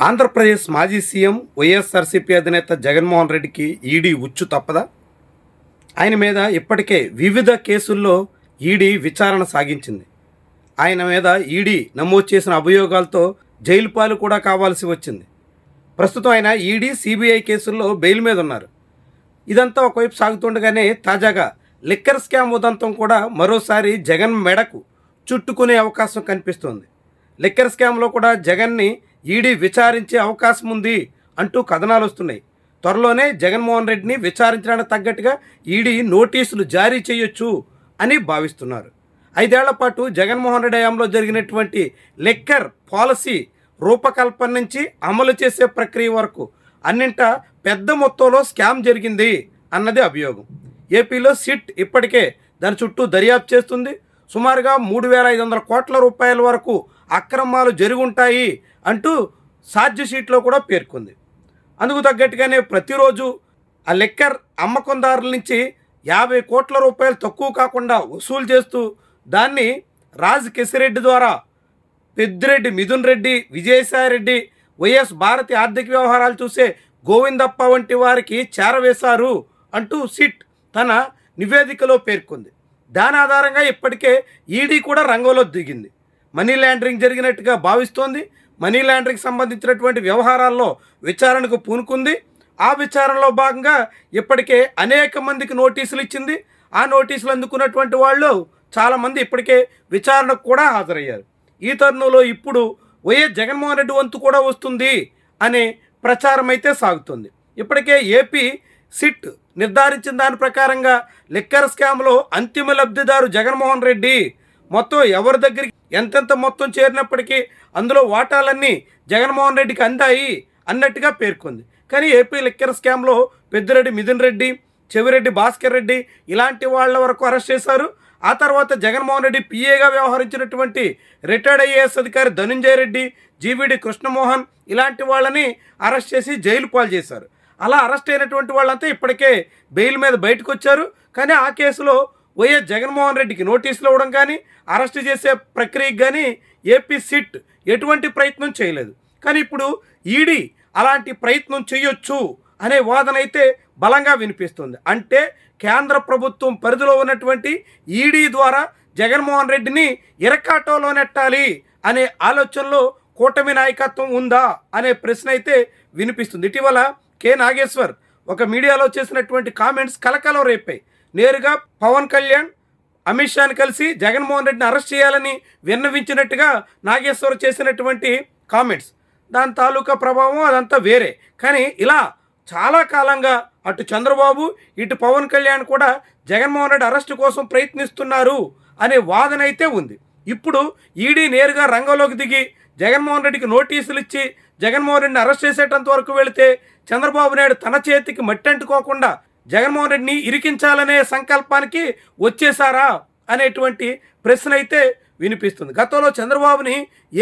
ఆంధ్రప్రదేశ్ మాజీ సీఎం వైఎస్ఆర్సీపీ అధినేత జగన్మోహన్ రెడ్డికి ఈడీ ఉచ్చు తప్పదా? ఆయన మీద ఇప్పటికే వివిధ కేసుల్లో ఈడీ విచారణ సాగించింది. ఆయన మీద ఈడీ నమోదు చేసిన అభియోగాలతో జైలు పాలు కూడా కావాల్సి వచ్చింది. ప్రస్తుతం ఆయన ఈడీ సిబిఐ కేసుల్లో బెయిల్ మీద ఉన్నారు. ఇదంతా ఒకవైపు సాగుతుండగానే తాజాగా లిక్కర్ స్కామ్ ఉదంతం కూడా మరోసారి జగన్ మెడకు చుట్టుకునే అవకాశం కనిపిస్తోంది. లిక్కర్ స్కామ్లో కూడా జగన్ని ఈడీ విచారించే అవకాశం ఉంది అంటూ కథనాలు వస్తున్నాయి. త్వరలోనే జగన్మోహన్ రెడ్డిని విచారించడానికి తగ్గట్టుగా ఈడీ నోటీసులు జారీ చేయొచ్చు అని భావిస్తున్నారు. 5 ఏళ్ల పాటు జగన్మోహన్ రెడ్డి హయాంలో జరిగినటువంటి లిక్కర్ పాలసీ రూపకల్పన నుంచి అమలు చేసే ప్రక్రియ వరకు అన్నింటా పెద్ద మొత్తంలో స్కామ్ జరిగింది అన్నది అభియోగం. ఏపీలో సిట్ ఇప్పటికే దాని చుట్టూ దర్యాప్తు చేస్తుంది. సుమారుగా 3,500 కోట్ల రూపాయల వరకు అక్రమాలు జరుగుంటాయి అంటూ ఛార్జ్ షీట్లో కూడా పేర్కొంది. అందుకు తగ్గట్టుగానే ప్రతిరోజు ఆ లిక్కర్ అమ్మకందారుల నుంచి 50 కోట్ల రూపాయలు తక్కువ కాకుండా వసూలు చేస్తూ దాన్ని రాజ్ కెసిరెడ్డి ద్వారా పెద్దిరెడ్డి మిథున్ రెడ్డి, విజయసాయిరెడ్డి, వైఎస్ భారతి ఆర్థిక వ్యవహారాలు చూసే గోవిందప్ప వంటి వారికి చేరవేశారు అంటూ సిట్ తన నివేదికలో పేర్కొంది. దాని ఆధారంగా ఇప్పటికే ఈడీ కూడా రంగంలో దిగింది. మనీ లాండరింగ్ జరిగినట్టుగా భావిస్తోంది. మనీ లాండరింగ్ సంబంధించినటువంటి వ్యవహారాల్లో విచారణకు పూనుకుంది. ఆ విచారణలో భాగంగా ఇప్పటికే అనేక మందికి నోటీసులు ఇచ్చింది. ఆ నోటీసులు అందుకున్నటువంటి వాళ్ళు చాలామంది ఇప్పటికే విచారణకు కూడా హాజరయ్యారు. ఈ తరుణంలో ఇప్పుడు వైఎస్ జగన్మోహన్ రెడ్డి వంతు కూడా వస్తుంది అనే ప్రచారం అయితే సాగుతుంది. ఇప్పటికే ఏపీ సిట్ నిర్ధారించిన దాని ప్రకారంగా లిక్కర్ స్కామ్లో అంతిమ లబ్ధిదారు జగన్మోహన్ రెడ్డి. మొత్తం ఎవరి దగ్గరికి ఎంతెంత మొత్తం చేరినప్పటికీ అందులో వాటాలన్నీ జగన్మోహన్ రెడ్డికి అందాయి అన్నట్టుగా పేర్కొంది. కానీ ఏపీ లిక్కర్ స్కామ్లో పెద్దిరెడ్డి మిథున్ రెడ్డి, చెవిరెడ్డి భాస్కర్ రెడ్డి ఇలాంటి వాళ్ళ వరకు అరెస్ట్ చేశారు. ఆ తర్వాత జగన్మోహన్ రెడ్డి పిఏగా వ్యవహరించినటువంటి రిటైర్డ్ ఐఏఎస్ అధికారి ధనుంజయ రెడ్డి, జీవీడి కృష్ణమోహన్ ఇలాంటి వాళ్ళని అరెస్ట్ చేసి జైలు పాలు చేశారు. అలా అరెస్ట్ అయినటువంటి వాళ్ళంతా ఇప్పటికే బెయిల్ మీద బయటకు వచ్చారు. కానీ ఆ కేసులో వైఎస్ జగన్మోహన్ రెడ్డికి నోటీసులు ఇవ్వడం కానీ అరెస్ట్ చేసే ప్రక్రియకి కానీ ఏపీ సిట్ ఎటువంటి ప్రయత్నం చేయలేదు. కానీ ఇప్పుడు ఈడీ అలాంటి ప్రయత్నం చేయొచ్చు అనే వాదన అయితే బలంగా వినిపిస్తుంది. అంటే కేంద్ర ప్రభుత్వం పరిధిలో ఉన్నటువంటి ఈడీ ద్వారా జగన్మోహన్ రెడ్డిని ఇరకాటంలో నెట్టాలి అనే ఆలోచనలో కూటమి నాయకత్వం ఉందా అనే ప్రశ్న అయితే వినిపిస్తుంది. ఇటీవల కె నాగేశ్వర్ ఒక మీడియాలో చేసినటువంటి కామెంట్స్ కలకలం రేపాయి. నేరుగా పవన్ కళ్యాణ్, అమిత్ షాని కలిసి జగన్మోహన్ రెడ్డిని అరెస్ట్ చేయాలని విన్నవించినట్టుగా నాగేశ్వర్ చేసినటువంటి కామెంట్స్, దాని తాలూకా ప్రభావం అదంతా వేరే. కానీ ఇలా చాలా కాలంగా అటు చంద్రబాబు ఇటు పవన్ కళ్యాణ్ కూడా జగన్మోహన్ రెడ్డి అరెస్టు కోసం ప్రయత్నిస్తున్నారు అనే వాదన అయితే ఉంది. ఇప్పుడు ఈడీ నేరుగా రంగంలోకి దిగి జగన్మోహన్ రెడ్డికి నోటీసులు ఇచ్చి జగన్మోహన్ రెడ్డిని అరెస్ట్ చేసేటంత వరకు వెళితే చంద్రబాబు నాయుడు తన చేతికి మట్టి అంటుకోకుండా జగన్మోహన్ రెడ్డిని ఇరికించాలనే సంకల్పానికి వచ్చేసారా అనేటువంటి ప్రశ్న అయితే వినిపిస్తుంది. గతంలో చంద్రబాబుని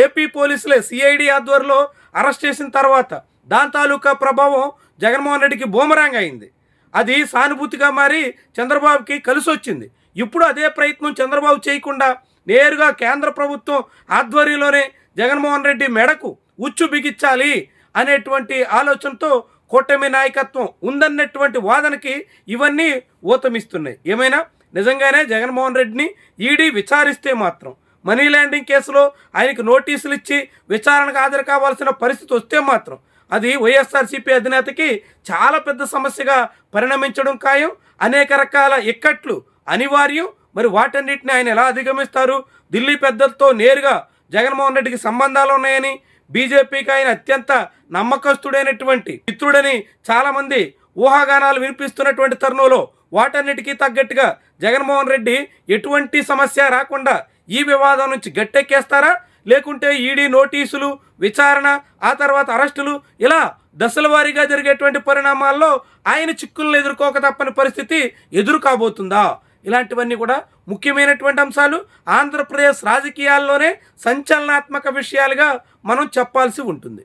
ఏపీ పోలీసులే సిఐడి ఆధ్వర్యంలో అరెస్ట్ చేసిన తర్వాత దాని తాలూకా ప్రభావం జగన్మోహన్ రెడ్డికి బూమరాంగ్ అయింది. అది సానుభూతిగా మారి చంద్రబాబుకి కలిసి వచ్చింది. ఇప్పుడు అదే ప్రయత్నం చంద్రబాబు చేయకుండా నేరుగా కేంద్ర ప్రభుత్వం ఆధ్వర్యంలోనే జగన్మోహన్ రెడ్డి మెడకు ఉచ్చు బిగించాలి అనేటువంటి ఆలోచనతో కూటమి నాయకత్వం ఉందన్నటువంటి వాదనకి ఇవన్నీ ఊతమిస్తున్నాయి. ఏమైనా నిజంగానే జగన్మోహన్ రెడ్డిని ఈడీ విచారిస్తే మాత్రం మనీ లాండరింగ్ కేసులో ఆయనకు నోటీసులు ఇచ్చి విచారణకు హాజరు కావాల్సిన పరిస్థితి వస్తే మాత్రం అది వైఎస్ఆర్సీపీ అధినేతకి చాలా పెద్ద సమస్యగా పరిణమించడం ఖాయం. అనేక రకాల ఇక్కట్లు అనివార్యం. మరి వాటన్నిటిని ఆయన ఎలా అధిగమిస్తారు? ఢిల్లీ పెద్దలతో నేరుగా జగన్మోహన్ రెడ్డికి సంబంధాలు ఉన్నాయని, బీజేపీకి ఆయన అత్యంత నమ్మకస్తుడైనటువంటి మిత్రుడని చాలామంది ఊహాగానాలు వినిపిస్తున్నటువంటి తరుణంలో వాటన్నిటికీ తగ్గట్టుగా జగన్మోహన్ రెడ్డి ఎటువంటి సమస్య రాకుండా ఈ వివాదం నుంచి గట్టెక్కేస్తారా? లేకుంటే ఈడీ నోటీసులు, విచారణ, ఆ తర్వాత అరెస్టులు ఇలా దశల వారీగా జరిగేటువంటి పరిణామాల్లో ఆయన చిక్కులను ఎదుర్కోక తప్పని పరిస్థితి ఎదురు కాబోతుందా? ఇలాంటివన్నీ కూడా ముఖ్యమైనటువంటి అంశాలు ఆంధ్రప్రదేశ్ రాజకీయాల్లోనే సంచలనాత్మక విషయాలుగా మనం చెప్పాల్సి ఉంటుంది.